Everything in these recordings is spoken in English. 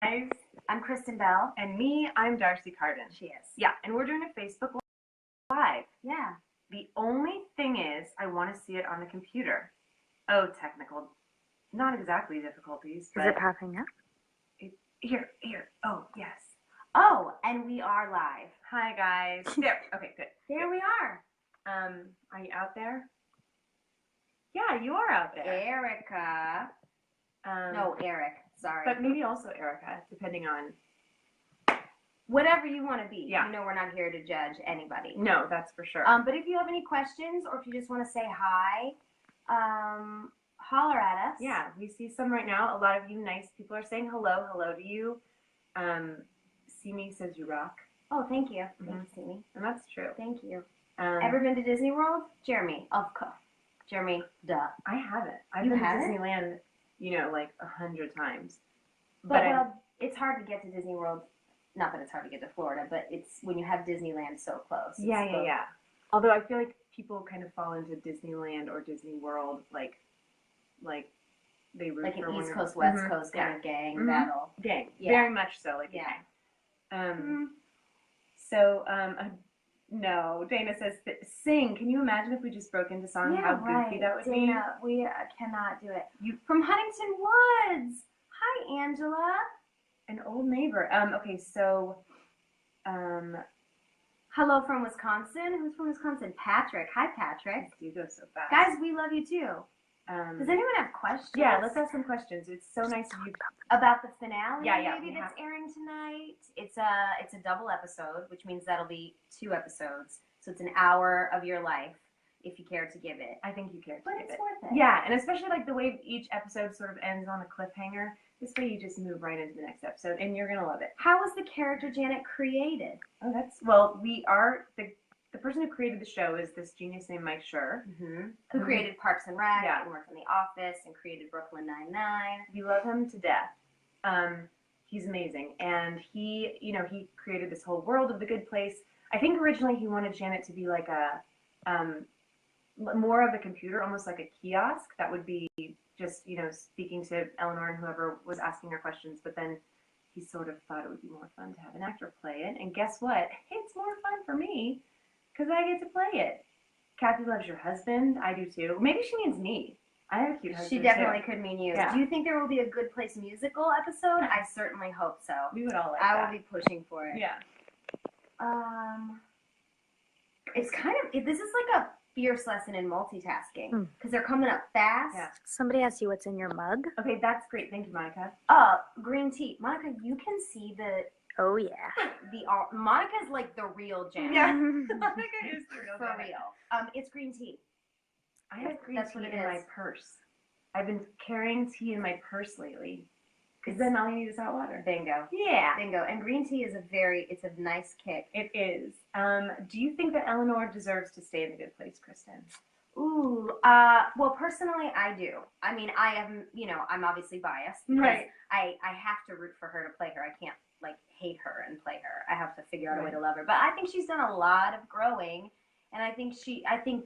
Guys, I'm Kristen Bell. and me, I'm Darcy Carden. She is. Yeah, and we're doing a Facebook Live. Yeah. The only thing is, I want to see it on the computer. Oh, technical, not exactly difficulties, but Is it popping up? Here. Oh, yes. Oh, and we are live. Hi, guys. There. Okay, good. There we are. Are you out there? Yeah, you are out there. Erica. No, Eric. Sorry. But maybe also Erica, depending on. Whatever you want to be. Yeah. You know we're not here to judge anybody. No, that's for sure. But if you have any questions or if you just want to say hi, holler at us. Yeah, we see some right now. A lot of you nice people are saying hello to you. Simi says you rock. Oh, thank you. Mhm. Thank you, Simi. And that's true. Thank you. Ever? Ever been to Disney World? Jeremy. Of course. Jeremy, duh. I haven't. I've You been haven't? to Disneyland, like 100 times. But it's hard to get to Disney World. Not that it's hard to get to Florida, but it's when you have Disneyland so close. Yeah. Although I feel like people kind of fall into Disneyland or Disney World, like they root Like for an one East another. Coast, West Mhm. Coast kind of gang Mhm. battle. Gang. Yeah. Very much so. Like Yeah. a gang. So, no. Dana says, sing. Can you imagine if we just broke into song? Yeah, How goofy right. that would Dana, we cannot do it. You- From Huntington Woods. Hi, Angela. be? An old neighbor. Okay, so, Hello from Wisconsin. Who's from Wisconsin? Patrick. Hi, Patrick. you go so fast. Guys, we love you too. Does anyone have questions? Yeah, let's ask some questions. It's so nice of you. About the finale, Yeah, maybe we that's have- airing tonight. It's a double episode, which means that'll be 2 episodes. So it's an hour of your life if you care to give it. I think you care to But give it's it. worth it. Yeah, and especially like the way each episode sort of ends on a cliffhanger. This way you just move right into the next episode, and you're gonna love it. How was the character Janet created? Oh, the person who created the show is this genius named Mike Schur. Who created Parks and Rec Yeah. and worked on The Office and created Brooklyn Nine-Nine. We love him to death. He's amazing, and he created this whole world of The Good Place. I think originally he wanted Janet to be like a more of a computer, almost like a kiosk that would be just speaking to Eleanor and whoever was asking her questions. But then he sort of thought it would be more fun to have an actor play it, and guess what? It's more fun for me because I get to play it. Kathy loves your husband. I do too. Maybe she means me. I have a cute husband She definitely too. could mean you. Yeah. Do you think there will be a Good Place musical episode? I certainly hope so. We would all like I that. will be pushing for it. Yeah. It's kind of this is like a fierce lesson in multitasking because they're coming up fast. Yeah. Somebody asked you what's in your mug. Okay, that's great. Thank you, Monica. Green tea. Monica, you can see Oh yeah. Monica's like the real jam. Yeah. Monica is the real For Janet. real. It's green tea. I have green That's tea what it in my is. purse. I've been carrying tea in my purse lately. Because then all you need is hot water. Bingo. Yeah. Bingo. And green tea is it's a nice kick. It is. Do you think that Eleanor deserves to stay in the Good Place, Kristen? Ooh, well, personally, I do. I mean, I am, I'm obviously biased. Because Right. I have to root for her to play her. I can't, hate her and play her. I have to figure out a way Right. to love her. But I think she's done a lot of growing. And I think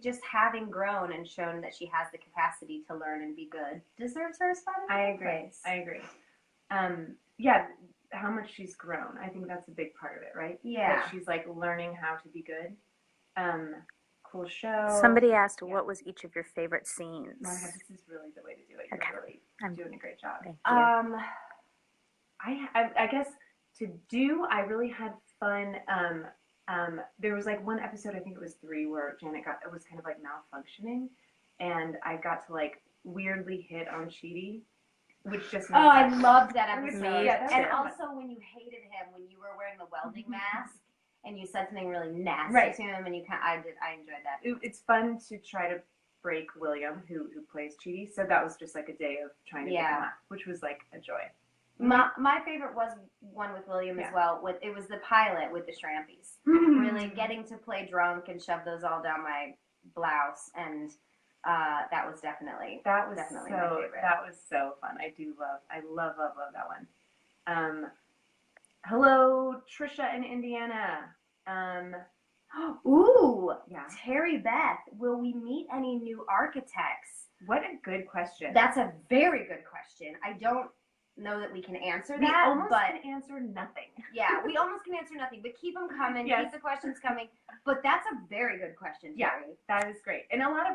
just having grown and shown that she has the capacity to learn and be good deserves her a spot in the I Good agree. Place. I agree. Yeah, how much she's grown. I think that's a big part of it, right? Yeah. That she's learning how to be good. Cool show. Somebody asked Yeah. what was each of your favorite scenes. Monica, this is really the way to do it. You're Okay. really I'm- doing a great job. Thank you. I guess I really had fun. There was one episode, I think it was 3, where Janet was kind of malfunctioning, and I got to weirdly hit on Sheedy, which just Oh, I loved that It was- episode. yeah, that's and it. also when you hated him when you were wearing the welding mask and you said something really nasty Right. to him, and I enjoyed that. It's fun to try to break William, who plays Sheedy. So that was just a day of trying to get him up, which was a joy. My favorite was one with William as Yeah. well. It was the pilot with the Shrampies. Really getting to play drunk and shove those all down my blouse, and that was definitely That was definitely so, my favorite. That was so fun. I love that one. Hello, Trisha in Indiana. Ooh, Yeah. Terry Beth, will we meet any new architects? What a good question. That's a very good question. I don't know that we can answer We that, almost but can answer nothing. yeah, we almost can answer nothing. But keep them coming. Yes. Keep the questions coming. But that's a very good question, Yeah. Terry. That is great. And a lot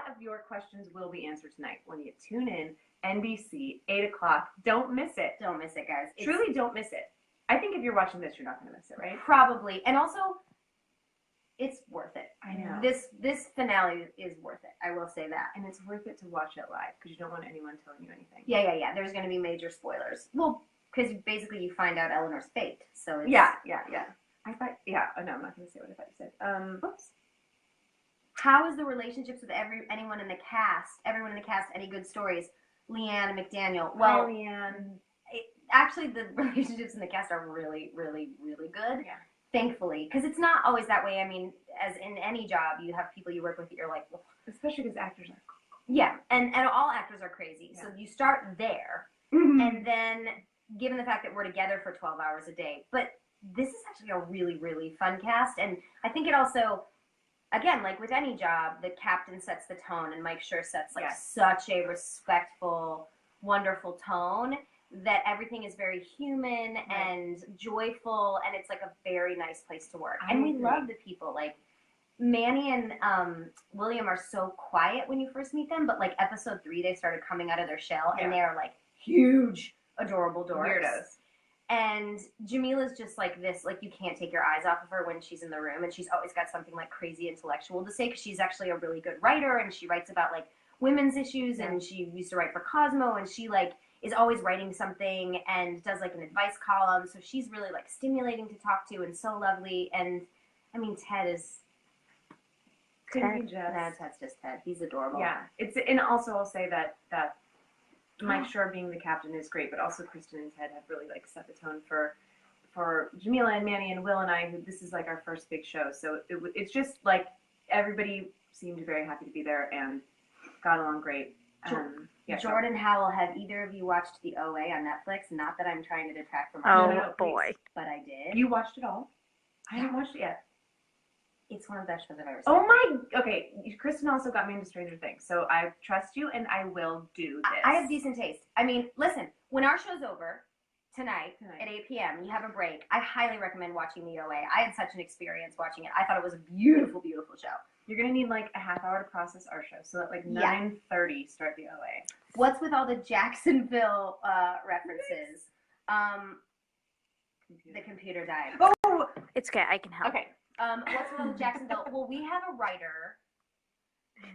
of your questions will be answered tonight when you tune in. NBC, 8 o'clock. Don't miss it. Don't miss it, guys. It's Truly don't miss it. I think if you're watching this, you're not going to miss it, right? probably, and also, it's worth it. I know. This finale is worth it. I will say that. And it's worth it to watch it live because you don't want anyone telling you anything. Yeah. There's going to be major spoilers. Well, because basically you find out Eleanor's fate. So it's, Yeah. I thought, oh no, I'm not going to say what I thought you said. Oops. How is the relationships with anyone in the cast? Everyone in the cast, any good stories? Leanne McDaniel. Well, Hi, Leanne. actually, the relationships in the cast are really, really, really good. Yeah. Thankfully, because it's not always that way. I mean, as in any job, you have people you work with that you're like, well, Especially because actors are yeah, and all actors are crazy. Yeah. So you start there, cool. and then given the fact that we're together for 12 hours a day, but this is actually a really, really fun cast, and I think it also, again, like with any job, the captain sets the tone, and Mike Schur sets like Yes. such a respectful, wonderful tone that everything is very human Right. and joyful, and it's like a very nice place to work. I And we agree. love the people. Like Manny and William are so quiet when you first meet them, but like episode 3, they started coming out of their shell, and Yeah. they are like huge, adorable dorks. Weirdos. And Jamila's just like this, like you can't take your eyes off of her when she's in the room, and she's always got something like crazy intellectual to say because she's actually a really good writer, and she writes about like women's issues, and she used to write for Cosmo, and she like is always writing something and does like an advice column, so she's really like stimulating to talk to and so lovely. And I mean, Ted is Couldn't be just. Ted's just Ted. He's adorable. Yeah. And also I'll say that Mike Schur being the captain is great, but also Kristen and Ted have really like set the tone for Jamila and Manny and Will and I, who this is like our first big show. So it's just like everybody seemed very happy to be there and got along great. Jordan Howell, have either of you watched the OA on Netflix? Not that I'm trying to detract from Oh, our show, no, boy. but I did. You watched it all? I haven't watched it yet. It's one of the best shows I've ever seen. Oh my, okay. Kristen also got me into Stranger Things, so I trust you and I will do this. I have decent taste. I mean, listen, when our show's over tonight at 8 p.m., you have a break, I highly recommend watching the OA. I had such an experience watching it. I thought it was a beautiful, beautiful show. You're going to need like a half hour to process our show, so at like Yeah. 9:30 start the OA. What's with all the Jacksonville references? The computer died. Oh! It's okay. I can help. Okay. What's with all the Jacksonville? Well, we have a writer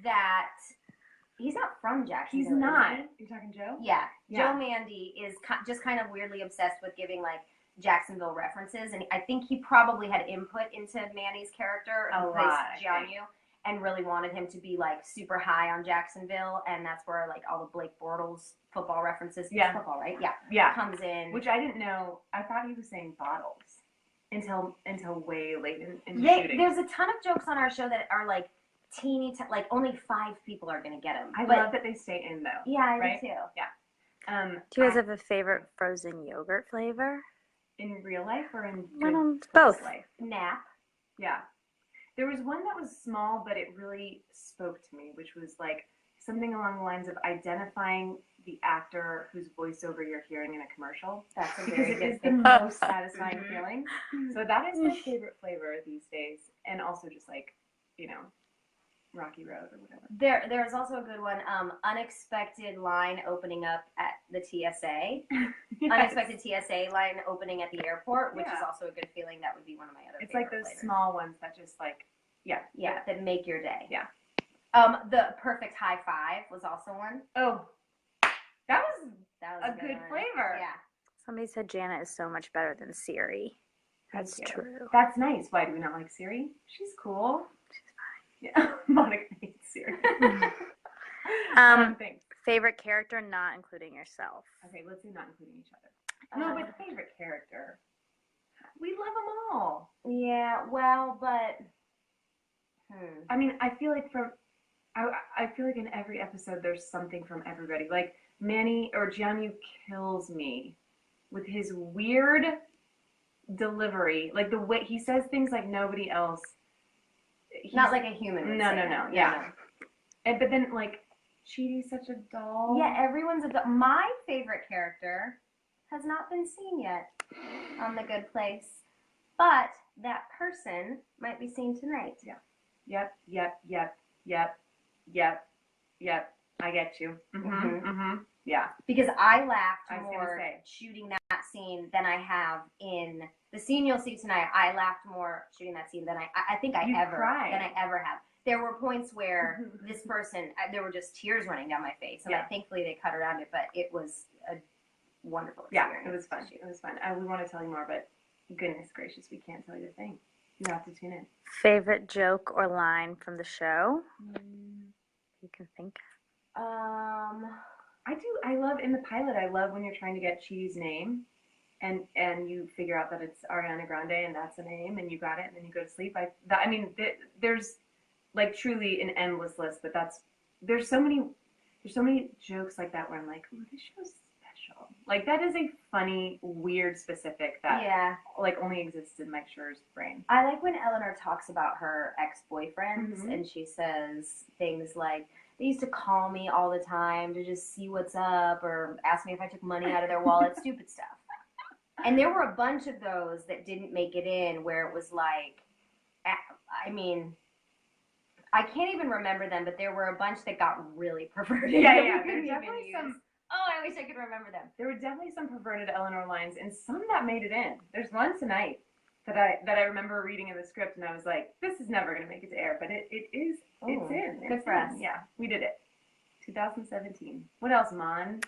that he's not from Jacksonville. He's is not. he? You're talking Joe? Yeah. Yeah. Joe Mandy is just kind of weirdly obsessed with giving like Jacksonville references, and I think he probably had input into Manny's character, A who plays lot, I Jianyu, and really wanted him to be like super high on Jacksonville, and that's where like all the Blake Bortles football references, it's Yeah. football, right? Yeah, Yeah. comes in. Which I didn't know. I thought he was saying bottles until way late in the shooting. There's a ton of jokes on our show that are like teeny, like only 5 people are gonna get them. I love that they stay in though. Yeah, I right? do too. Do you guys have a favorite frozen yogurt flavor? In real life or in Both. life? Nap. Yeah. There was one that was small, but it really spoke to me, which was like something along the lines of identifying the actor whose voiceover you're hearing in a commercial. That's a Because very it good is the thing. most satisfying Mhm. feeling. So that is my favorite flavor these days. And also just like, Rocky Road or whatever. There's also a good one, unexpected line opening up at the TSA. Yes. Unexpected TSA line opening at the airport, which is Yeah. also a good feeling. That would be one of my other It's favorite like those flavors. small ones that just like, Yeah, that make your day. Yeah. The perfect high five was also one. oh, that was That was a good one. flavor. Yeah. Somebody said Jana is so much better than Siri. That's Thank you. true. That's nice. Why do we not like Siri? She's cool. She's fine. Yeah. Monica hates Siri. Thanks. Favorite character, not including yourself. Okay, let's say not including each other. No, but favorite character. We love them all. Yeah, well, but I mean, I feel like I feel like in every episode there's something from everybody. Like Manny or Jianyu kills me with his weird delivery. Like the way he says things like nobody else. not like a human would No, say no, that. no. Yeah. But then like Chidi's such a doll. Yeah, everyone's my favorite character has not been seen yet on The Good Place, but that person might be seen tonight. Yeah. Yep. I get you. Yeah. Because I I laughed was gonna more say. shooting that scene than I have in the scene you'll see tonight. I laughed more shooting that scene than I think I You ever cried. than I ever have. There were points where this person, there were just tears running down my face, and thankfully they cut around it. But it was a wonderful experience. Yeah, it was fun. It was fun. We want to tell you more, but goodness gracious, we can't tell you a thing. You have to tune in. Favorite joke or line from the show? You can think. I love in the pilot. I love when you're trying to get Chidi's name, and you figure out that it's Ariana Grande, and that's a name, and you got it, and then you go to sleep. There's like truly an endless list, but there's so many jokes like that where I'm like, oh, this show's special. Like that is a funny, weird specific that like only exists in Mike Schur's brain. I like when Eleanor talks about her ex-boyfriends, and she says things like, they used to call me all the time to just see what's up or ask me if I took money out of their wallet, stupid stuff. And there were a bunch of those that didn't make it in where it was like, I mean, I can't even remember them, but there were a bunch that got really perverted. Yeah. There's definitely some. Oh, I wish I could remember them. There were definitely some perverted Eleanor lines, and some that made it in. There's one tonight that I remember reading in the script, and I was like, this is never going to make it to air, but it is. It's in. Good for us. Yeah, we did it. 2017. What else, Mon?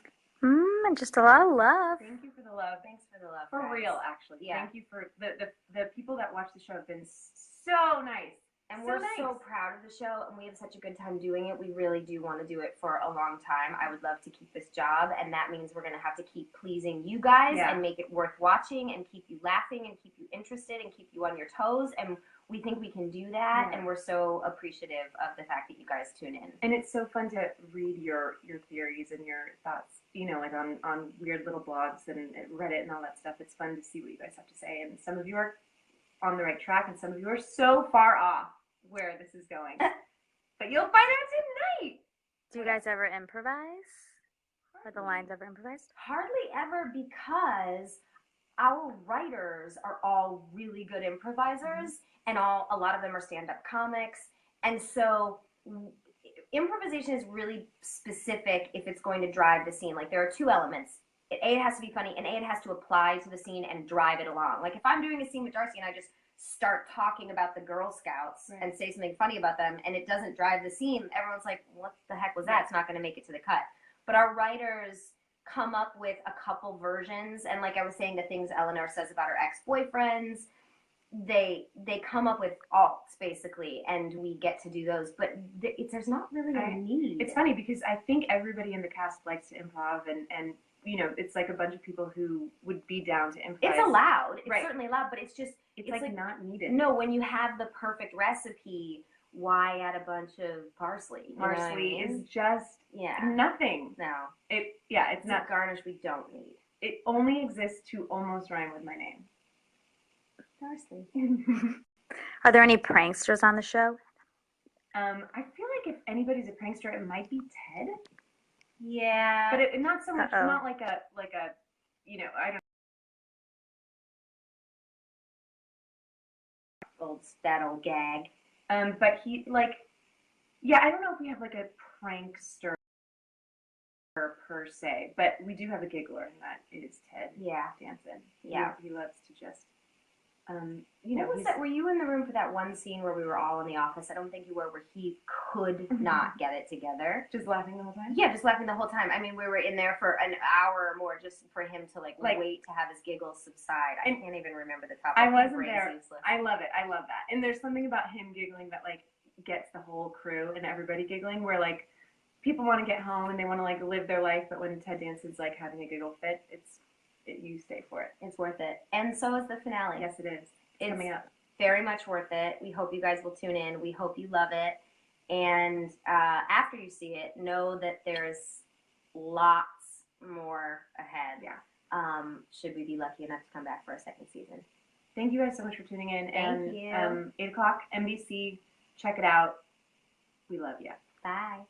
Just a lot of love. Thank you for the love. Thanks for the love. For guys. real, actually. Yeah. Thank you for the people that watch the show have been so nice. And we're so proud of the show, and we have such a good time doing it. We really do want to do it for a long time. I would love to keep this job, and that means we're going to have to keep pleasing you guys and make it worth watching and keep you laughing and keep you interested and keep you on your toes. And we think we can do that, and we're so appreciative of the fact that you guys tune in. And it's so fun to read your theories and your thoughts, you know, like on weird little blogs and Reddit and all that stuff. It's fun to see what you guys have to say. And some of you are on the right track, and some of you are so far off where this is going. But you'll find out tonight. Do you guys ever improvise? Are the lines ever improvised? Hardly ever, because our writers are all really good improvisers, and a lot of them are stand-up comics. And so improvisation is really specific if it's going to drive the scene. Like, there are two elements. A, it has to be funny, and A, it has to apply to the scene and drive it along. Like, if I'm doing a scene with Darcy and I just start talking about the Girl Scouts and say something funny about them, and it doesn't drive the scene, everyone's like, what the heck was that? It's not going to make it to the cut. But our writers come up with a couple versions, and like I was saying, the things Eleanor says about her ex-boyfriends, they come up with alts, basically, and we get to do those. But there's not really a need. It's funny, because I think everybody in the cast likes to improv, and you know, it's like a bunch of people who would be down to improvise. It's allowed. It's certainly allowed, but it's just... It's like not needed. No, when you have the perfect recipe, why add a bunch of parsley? Parsley is just nothing. No. It's not garnish we don't need. It only exists to almost rhyme with my name. Parsley. Are there any pranksters on the show? I feel like if anybody's a prankster, it might be Ted. Yeah. But not so much. Not like a you know, I don't. That old gag. But he I don't know if we have like a prankster per se, but we do have a giggler, and that is Ted. Yeah. Danson. Yeah. He loves to just, what was that? Were you in the room for that one scene where we were all in the office? I don't think you were, where he could not get it together. Just laughing the whole time? Yeah, just laughing the whole time. I mean, we were in there for an hour or more just for him to wait to have his giggles subside. I can't even remember the topic. I wasn't there. I love it. I love that. And there's something about him giggling that gets the whole crew and everybody giggling, where people want to get home and they want to live their life, but when Ted Danson's having a giggle fit, you stay for it. It's worth it. And so is the finale. Yes, it is. It's coming up. Very much worth it. We hope you guys will tune in. We hope you love it. And after you see it, know that there's lots more ahead. Yeah. Should we be lucky enough to come back for a second season. Thank you guys so much for tuning in. Thank you. 8 o'clock, NBC. Check it out. We love you. Bye.